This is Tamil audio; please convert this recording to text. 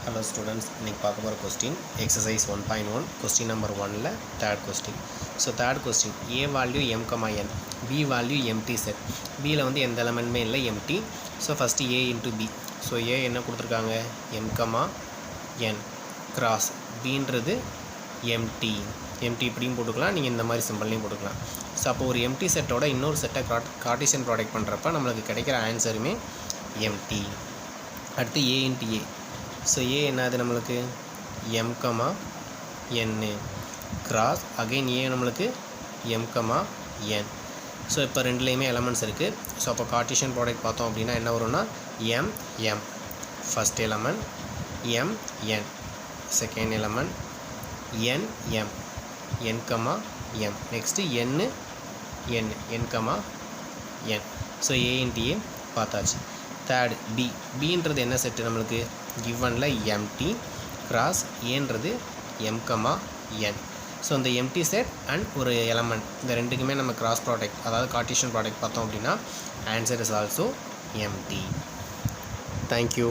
Hello students, இன்னைக்கு பார்க்க போகிற கொஸ்டின் எக்ஸசைஸ் 1.1 கொஸ்டின் நம்பர் 1ல் third question. So third question, A value M comma N, B value empty set. பியில் வந்து எந்த எலமெண்ட்மே இல்லை, empty. So first A into B. So A என்ன கொடுத்துருக்காங்க, எம் கமா என் கிராஸ், பின்றது எம்டி. எம்டி இப்படியும் போட்டுக்கலாம், நீங்கள் இந்த மாதிரி சிம்பிள்லையும் போட்டுக்கலாம். ஸோ அப்போ ஒரு எம்டி செட்டோட இன்னொரு செட்டை கார்ட்டீசியன் ப்ராடக்ட் பண்ணுறப்ப நம்மளுக்கு கிடைக்கிற ஆன்சருமே எம்டி. அடுத்து ஏ இன்ட்டு ஏ. ஸோ ஏ என்னது நம்மளுக்கு எம் கமா என்னு கிராஸ், அகைன் ஏ நம்மளுக்கு எம் கமா என். ஸோ இப்போ ரெண்டுலேயுமே எலமெண்ட்ஸ் இருக்குது. ஸோ அப்போ கார்ட்டீசியன் ப்ராடக்ட் பார்த்தோம் அப்படின்னா என்ன வரும்னா M M, first element M N, second element N M, N comma M, next என்னு N, N comma N. So A into A பார்த்தாச்சு. Third B. பின்றது என்ன செட்டு நம்மளுக்கு, கிவனில் எம்டி கிராஸ் ஏன்றது எம் கமா என். ஸோ இந்த எம்டி செட் அண்ட் ஒரு எலமெண்ட், இந்த ரெண்டுக்குமே நம்ம கிராஸ் ப்ராடக்ட், அதாவது கார்ட்டீசியன் ப்ராடக்ட் பார்த்தோம் அப்படின்னா answer is also empty. Thank you.